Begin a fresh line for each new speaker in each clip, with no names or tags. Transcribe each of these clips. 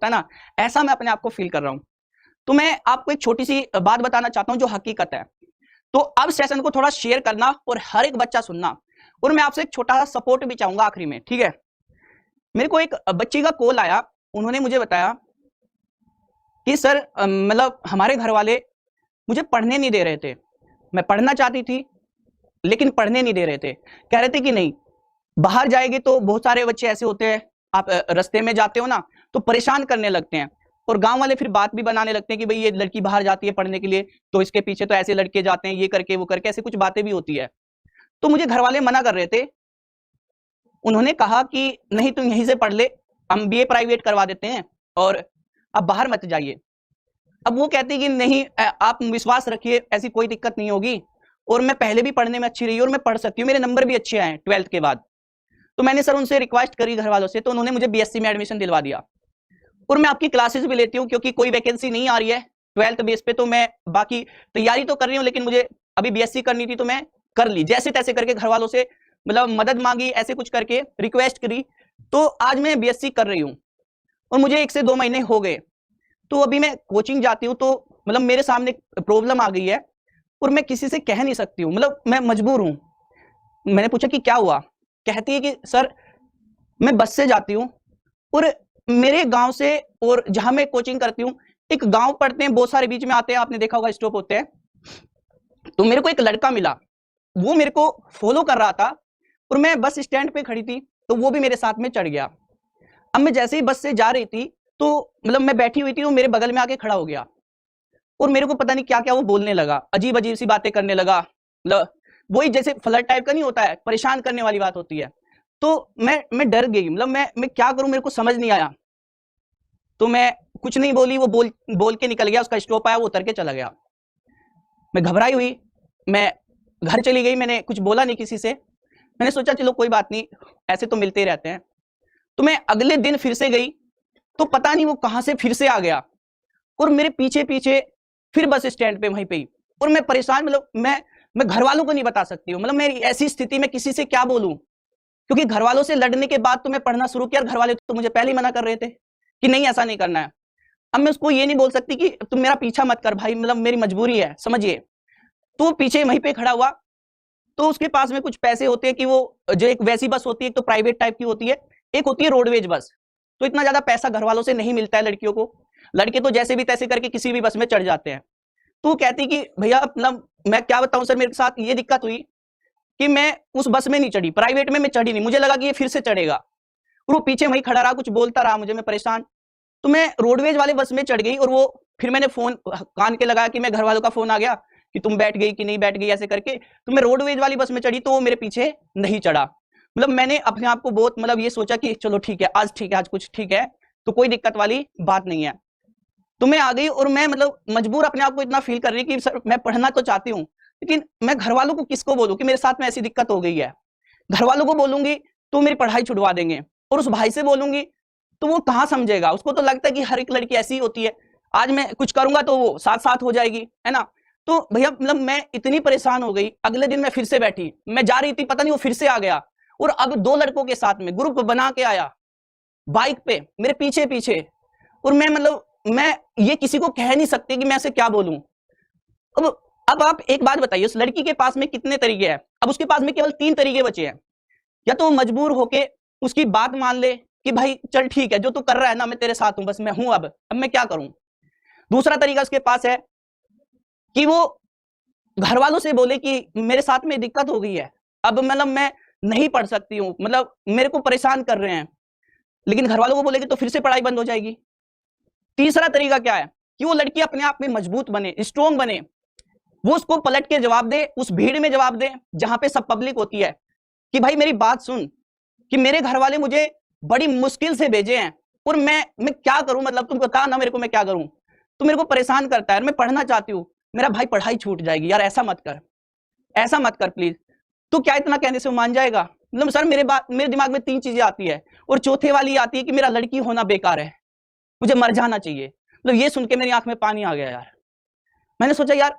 होता है ना, ऐसा मैं अपने आप को फील कर रहा हूं। तो मैं आपको एक छोटी सी बात बताना चाहता हूं जो हकीकत है। तो अब सेशन को थोड़ा शेयर करना और हर एक बच्चा सुनना, और मैं आपसे एक छोटा सा सपोर्ट भी चाहूंगा आखिरी में, ठीक है। मेरे को एक बच्ची का कॉल आया, उन्होंने मुझे बताया कि सर मतलब हमारे घर वाले मुझे पढ़ने नहीं दे रहे थे, मैं पढ़ना चाहती थी लेकिन पढ़ने नहीं दे रहे थे। कह रहे थे कि नहीं, बाहर जाएंगे तो बहुत सारे बच्चे ऐसे होते हैं, आप रास्ते में जाते हो ना तो परेशान करने लगते हैं, और गांव वाले फिर बात भी बनाने लगते हैं कि भाई ये लड़की बाहर जाती है पढ़ने के लिए तो इसके पीछे तो ऐसे लड़के जाते हैं, ये करके वो करके, ऐसे कुछ बातें भी होती है। तो मुझे घर वाले मना कर रहे थे, उन्होंने कहा कि नहीं तुम यहीं से पढ़ ले, हम बीए प्राइवेट करवा देते हैं और अब बाहर मत जाइए। अब वो कहती कि नहीं आप विश्वास रखिए, ऐसी कोई दिक्कत नहीं होगी, और मैं पहले भी पढ़ने में अच्छी रही और मैं पढ़ सकती हूँ, मेरे नंबर भी अच्छे आए 12th के बाद। तो मैंने सर उनसे रिक्वेस्ट करी घर वालों से, तो उन्होंने मुझे बीएससी में एडमिशन दिलवा दिया, और मैं आपकी क्लासेस भी लेती हूँ क्योंकि कोई वैकेंसी नहीं आ रही है 12th बेस पे, तो मैं बाकी तैयारी तो कर रही हूँ, लेकिन मुझे अभी बीएससी करनी थी तो मैं कर ली, जैसे तैसे करके घर वालों से मतलब मदद मांगी, ऐसे कुछ करके रिक्वेस्ट करी, तो आज मैं बीएससी कर रही हूँ और मुझे 1 से 2 महीने हो गए। तो अभी मैं कोचिंग जाती हूँ तो मतलब मेरे सामने प्रॉब्लम आ गई है और मैं किसी से कह नहीं सकती हूँ, मतलब मैं मजबूर हूँ। मैंने पूछा कि क्या हुआ, कहती है कि सर मैं बस से जाती हूँ और मेरे गांव से और जहां मैं कोचिंग करती हूँ एक गांव पड़ते हैं, बहुत सारे बीच में आते हैं, आपने देखा होगा स्टॉप होते हैं। तो मेरे को एक लड़का मिला, वो मेरे को फॉलो कर रहा था और मैं बस स्टैंड पे खड़ी थी तो वो भी मेरे साथ में चढ़ गया। अब मैं जैसे ही बस से जा रही थी तो मतलब मैं बैठी हुई थी, वो मेरे बगल में आके खड़ा हो गया और मेरे को पता नहीं क्या क्या वो बोलने लगा, अजीब अजीब सी बातें करने लगा, मतलब वही जैसे फ्लर्ट टाइप का नहीं होता है, परेशान करने वाली बात होती है। तो मैं डर गई, मतलब मैं क्या करूं, मेरे को समझ नहीं आया। तो मैं कुछ नहीं बोली, वो बोल के निकल गया, उसका स्टॉप आया, वो उतर के चला गया। मैं घबराई हुई, मैं घर चली गई, मैंने कुछ बोला नहीं किसी से, मैंने सोचा चलो कोई बात नहीं, ऐसे तो मिलते ही रहते हैं। तो मैं अगले दिन फिर से गई तो पता नहीं वो कहां से फिर से आ गया और मेरे पीछे पीछे फिर बस स्टैंड पे वहीं पे ही, और मैं परेशान, मतलब मैं घर वालों को नहीं बता सकती हूँ, मतलब मेरी ऐसी स्थिति में किसी से क्या बोलूं, क्योंकि घर वालों से लड़ने के बाद तो मैं पढ़ना शुरू किया, घर वाले तो मुझे पहले ही मना कर रहे थे कि नहीं ऐसा नहीं करना है। अब मैं उसको ये नहीं बोल सकती कि तुम मेरा पीछा मत कर भाई, मतलब मेरी मजबूरी है, समझिए। तो पीछे वहीं पे खड़ा हुआ, तो उसके पास में कुछ पैसे होते हैं कि वो जो एक वैसी बस होती है, एक तो प्राइवेट टाइप की होती है, एक होती है रोडवेज बस, तो इतना ज्यादा पैसा घर वालों से नहीं मिलता है लड़कियों को, लड़के तो जैसे भी तैसे करके किसी भी बस में चढ़ जाते हैं। तो वो कहती कि भैया मतलब मैं क्या बताऊं सर, मेरे साथ ये दिक्कत हुई कि मैं उस बस में नहीं चढ़ी, प्राइवेट में मैं चढ़ी नहीं, मुझे लगा कि ये फिर से चढ़ेगा, और वो पीछे वहीं खड़ा रहा, कुछ बोलता रहा मुझे, मैं परेशान। तो मैं रोडवेज वाले बस में चढ़ गई और वो फिर मैंने फोन कान के लगाया कि मैं घर वालों का फोन आ गया कि तुम बैठ गई कि नहीं बैठ गई, ऐसे करके। तो मैं रोडवेज वाली बस में चढ़ी तो वो मेरे पीछे नहीं चढ़ा, मतलब मैंने अपने आप को बहुत मतलब ये सोचा कि चलो ठीक है, आज ठीक है, आज कुछ ठीक है, तो कोई दिक्कत वाली बात नहीं है। तो मैं आ गई और मैं मतलब मजबूर अपने आप को इतना फील कर रही कि सर मैं पढ़ना तो चाहती हूँ, लेकिन मैं घर वालों को किसको बोलूं कि मेरे साथ में ऐसी दिक्कत हो गई है। घर वालों को बोलूंगी तो मेरी पढ़ाई छुड़वा देंगे, और उस भाई से बोलूंगी तो वो कहाँ समझेगा, उसको तो लगता है कि हर एक लड़की ऐसी ही होती है, आज मैं कुछ करूंगा तो वो साथ साथ हो जाएगी, है ना। तो भैया मतलब मैं इतनी परेशान हो गई, अगले दिन मैं फिर से बैठी, मैं जा रही थी, पता नहीं वो फिर से आ गया, और अब 2 लड़कों के साथ में ग्रुप बना के आया बाइक पे मेरे पीछे पीछे, और मैं मतलब मैं ये किसी को कह नहीं सकती कि मैं ऐसे क्या बोलूं। अब आप एक बात बताइए, उस लड़की के पास में कितने तरीके हैं, अब उसके पास में केवल 3 तरीके बचे हैं, या तो मजबूर होके उसकी बात मान ले कि भाई चल ठीक है जो तू कर रहा है ना, मैं तेरे साथ हूं, बस मैं हूं, अब मैं क्या करूं। दूसरा तरीका उसके पास है कि वो घर वालों से बोले कि मेरे साथ में दिक्कत हो गई है, अब मतलब मैं नहीं पढ़ सकती हूँ, मतलब मेरे को परेशान कर रहे हैं, लेकिन घर वालों को बोलेगी तो फिर से पढ़ाई बंद हो जाएगी। तीसरा तरीका क्या है कि वो लड़की अपने आप में मजबूत बने, स्ट्रोंग बने, वो उसको पलट के जवाब दे, उस भीड़ में जवाब दे जहां पे सब पब्लिक होती है कि भाई मेरी बात सुन, कि मेरे घर वाले मुझे बड़ी मुश्किल से भेजे हैं और मैं क्या करूं, मतलब तुम बता ना मेरे को मैं क्या करूं, तो मेरे को परेशान करता है, मैं पढ़ना चाहती हूँ, मेरा भाई पढ़ाई छूट जाएगी, यार ऐसा मत कर, ऐसा मत कर प्लीज। तो क्या इतना कहने से वो मान जाएगा, मतलब सर मेरे दिमाग में 3 चीजें आती है, और चौथे वाली आती है कि मेरा लड़की होना बेकार है, मुझे मर जाना चाहिए। मतलब ये सुन के मेरी आंख में पानी आ गया यार। मैंने सोचा यार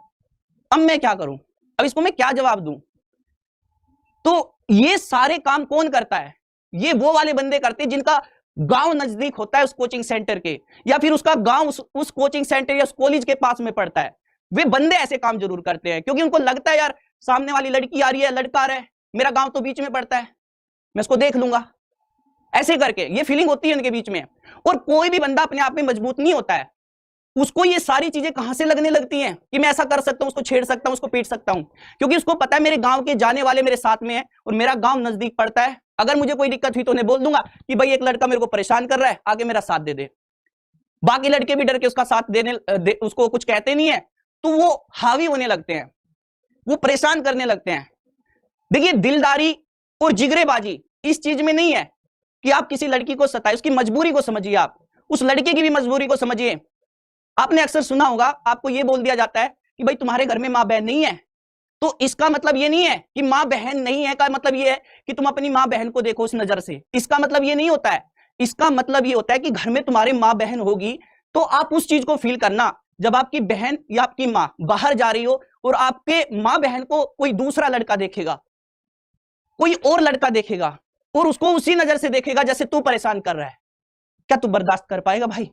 अब मैं क्या करूं, अब इसको मैं क्या जवाब दूं। तो ये सारे काम कौन करता है, ये वो वाले बंदे करते हैं जिनका गांव नजदीक होता है उस कोचिंग सेंटर के, या फिर उसका गांव उस कोचिंग सेंटर या उस कॉलेज के पास में पड़ता है, वे बंदे ऐसे काम जरूर करते हैं क्योंकि उनको लगता है यार सामने वाली लड़की आ रही है, लड़का आ रहा है, मेरा गांव तो बीच में पड़ता है, मैं उसको देख लूंगा, ऐसे करके ये फीलिंग होती है उनके बीच में। और कोई भी बंदा अपने आप में मजबूत नहीं होता है, उसको ये सारी चीजें कहां से लगने लगती हैं कि मैं ऐसा कर सकता हूं, उसको छेड़ सकता हूं, उसको पीट सकता हूं, क्योंकि उसको पता है मेरे गांव के जाने वाले मेरे साथ में है और मेरा गांव नजदीक पड़ता है, अगर मुझे कोई दिक्कत हुई तो उन्हें बोल दूंगा कि भाई एक लड़का मेरे को परेशान कर रहा है, आगे मेरा साथ दे दे। बाकी लड़के भी डर के उसका साथ उसको कुछ कहते नहीं है, तो वो हावी होने लगते हैं, वो परेशान करने लगते हैं। देखिए दिलदारी और जिगरेबाजी इस चीज में नहीं है कि आप किसी लड़की को सताए, उसकी मजबूरी को समझिए, आप उस लड़के की भी मजबूरी को समझिए। आपने अक्सर सुना होगा, आपको यह बोल दिया जाता है कि भाई तुम्हारे घर में माँ बहन नहीं है, तो इसका मतलब ये नहीं है कि माँ बहन नहीं है का मतलब ये है कि तुम अपनी माँ बहन को देखो उस नजर से, इसका मतलब ये नहीं होता है। इसका मतलब ये होता है कि घर में तुम्हारे माँ बहन होगी तो आप उस चीज को फील करना जब आपकी बहन या आपकी माँ बाहर जा रही हो और आपके माँ बहन को कोई दूसरा लड़का देखेगा, कोई और लड़का देखेगा और उसको उसी नजर से देखेगा जैसे तू परेशान कर रहा है, क्या तू बर्दाश्त कर पाएगा भाई?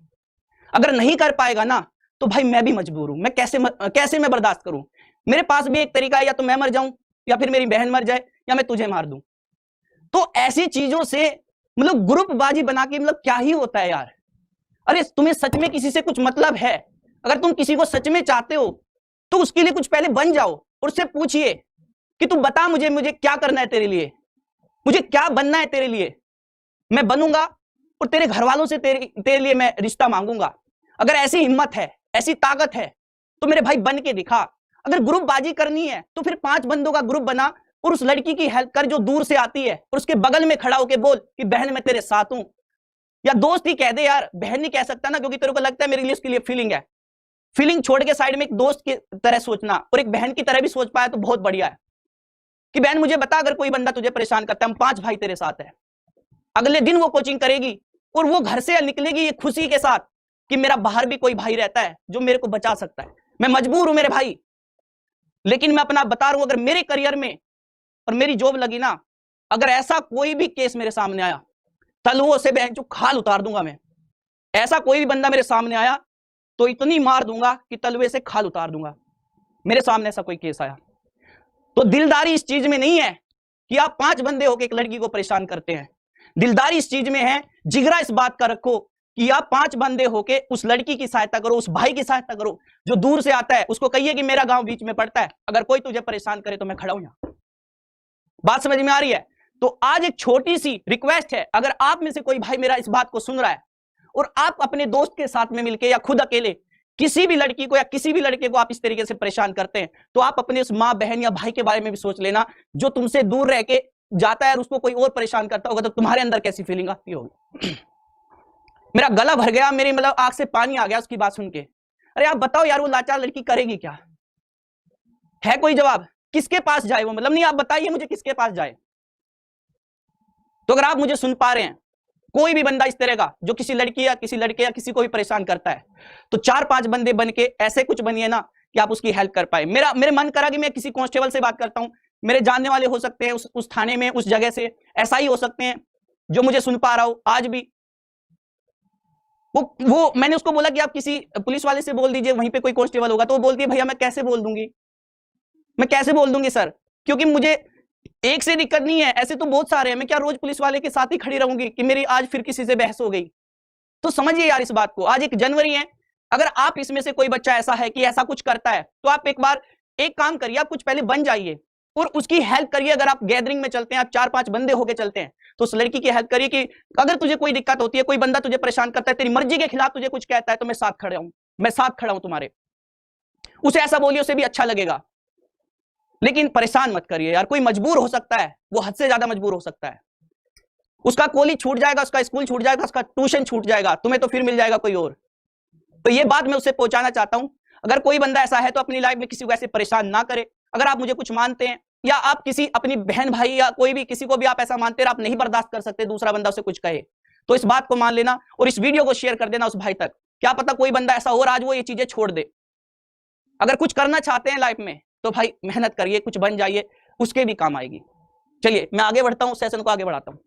अगर नहीं कर पाएगा ना तो भाई मैं भी मजबूर हूं, मैं कैसे मैं बर्दाश्त करूं? मेरे पास भी एक तरीका है, या तो मैं मर जाऊं या फिर मेरी बहन मर जाए या मैं तुझे मार दूं। तो ऐसी चीजों से मतलब ग्रुपबाजी बना के मतलब क्या ही होता है यार। अरे तुम्हें सच में किसी से कुछ मतलब है, अगर तुम किसी को सच में चाहते हो तो उसके लिए कुछ पहले बन जाओ और उससे पूछिए कि तू बता मुझे क्या करना है तेरे लिए, मुझे क्या बनना है तेरे लिए, मैं बनूंगा और तेरे घर वालों से तेरे लिए मैं रिश्ता मांगूंगा। अगर ऐसी हिम्मत है, ऐसी ताकत है तो मेरे भाई बन के दिखा। अगर ग्रुपबाजी करनी है तो फिर 5 बंदों का ग्रुप बना और उस लड़की की हेल्प कर जो दूर से आती है और उसके बगल में खड़ा होकर बोल कि बहन मैं तेरे साथ हूं, या दोस्त ही कह दे यार, बहन नहीं कह सकता ना क्योंकि तेरे को लगता है मेरे लिए उसके लिए फीलिंग है। फीलिंग छोड़ के साइड में एक दोस्त की तरह सोचना और एक बहन की तरह भी सोच पाया तो बहुत बढ़िया है कि बहन मुझे बता अगर कोई बंदा तुझे परेशान करता है, हम 5 भाई तेरे साथ है। अगले दिन वो कोचिंग करेगी और वो घर से निकलेगी ये खुशी के साथ कि मेरा बाहर भी कोई भाई रहता है जो मेरे को बचा सकता है। मैं मजबूर हूं मेरे भाई, लेकिन मैं अपना बता रहा हूं, अगर मेरे करियर में और मेरी जॉब लगी ना, अगर ऐसा कोई भी केस मेरे सामने आया तलुओं से बहन चो खाल उतार दूंगा मैं। ऐसा कोई भी बंदा मेरे सामने आया तो इतनी मार दूंगा कि तलवे से खाल उतार दूंगा। मेरे सामने ऐसा कोई केस आया तो दिलदारी इस चीज में नहीं है कि आप 5 बंदे होकर एक लड़की को परेशान करते हैं। दिलदारी इस चीज में है, जिगरा इस बात का रखो कि आप 5 बंदे होके उस लड़की की सहायता करो, उस भाई की सहायता करो जो दूर से आता है, उसको कहिए कि मेरा गांव बीच में पड़ता है, अगर कोई तुझे परेशान करे तो मैं खड़ा हूं यहां। बात समझ में आ रही है? तो आज एक छोटी सी रिक्वेस्ट है, अगर आप में से कोई भाई मेरा इस बात को सुन रहा है और आप अपने दोस्त के साथ में मिलकर या खुद अकेले किसी भी लड़की को या किसी भी लड़के को आप इस तरीके से परेशान करते हैं, तो आप अपने उस माँ बहन या भाई के बारे में भी सोच लेना जो तुमसे दूर रह के जाता है और उसको कोई और परेशान करता होगा, तो तुम्हारे अंदर कैसी फीलिंग आती होगी। मेरा गला भर गया, मेरी मतलब आंख से पानी आ गया उसकी बात सुन के। अरे आप बताओ यार वो लाचार लड़की करेगी क्या? है कोई जवाब? किसके पास जाए वो? मतलब नहीं, आप बताइए मुझे किसके पास जाए। तो अगर आप मुझे सुन पा रहे हैं, कोई भी बंदा इस तरह का जो किसी लड़की या किसी लड़के या किसी को भी परेशान करता है, तो 4-5 बंदे बन के ऐसे कुछ बनिए ना कि आप उसकी हेल्प कर पाए। मेरे मन करा कि मैं किसी कांस्टेबल से बात करता हूं, मेरे जानने वाले हो सकते हैं उस थाने में, उस जगह से, ऐसा ही हो सकते हैं जो मुझे सुन पा रहा हो आज भी। वो मैंने उसको बोला कि आप किसी पुलिस वाले से बोल दीजिए, वहीं पे कोई कांस्टेबल होगा, तो वो बोलती है भैया मैं कैसे बोल दूंगी सर, क्योंकि मुझे एक से दिक्कत नहीं है, ऐसे तो बहुत सारे हैं, मैं क्या रोज पुलिस वाले के साथ ही खड़ी रहूंगी कि मेरी आज फिर किसी से बहस हो गई? तो समझिए यार इस बात को। आज 1 जनवरी है, अगर आप इसमें से कोई बच्चा ऐसा है कि ऐसा कुछ करता है, तो आप एक बार एक काम करिए, आप कुछ पहले बन जाइए और उसकी हेल्प करिए। अगर आप गैदरिंग में चलते हैं, आप 4-5 बंदे होके चलते हैं, तो उस लड़की की हेल्प करिए कि अगर तुझे कोई दिक्कत होती है, कोई बंदा तुझे परेशान करता है, तेरी मर्जी के खिलाफ तुझे कुछ कहता है, तो मैं साथ खड़ा हूं तुम्हारे। उसे ऐसा बोलिए, उसे भी अच्छा लगेगा, लेकिन परेशान मत करिए यार। कोई मजबूर हो सकता है, वो हद से ज्यादा मजबूर हो सकता है, उसका कॉलेज छूट जाएगा, उसका स्कूल छूट जाएगा, उसका ट्यूशन छूट जाएगा, तुम्हें तो फिर मिल जाएगा कोई और। तो ये बात मैं उससे पहुंचाना चाहता हूं, अगर कोई बंदा ऐसा है तो अपनी लाइफ में किसी को ऐसे परेशान ना करे। अगर आप मुझे कुछ मानते हैं या आप किसी अपनी बहन भाई या कोई भी किसी को भी आप ऐसा मानते हैं, आप नहीं बर्दाश्त कर सकते दूसरा बंदा उसे कुछ कहे, तो इस बात को मान लेना और इस वीडियो को शेयर कर देना उस भाई तक। क्या पता कोई बंदा ऐसा हो आज वो ये चीजें छोड़ दे। अगर कुछ करना चाहते हैं लाइफ में तो भाई मेहनत करिए, कुछ बन जाइए, उसके भी काम आएगी। चलिए मैं आगे बढ़ता हूं, सेशन को आगे बढ़ाता हूं।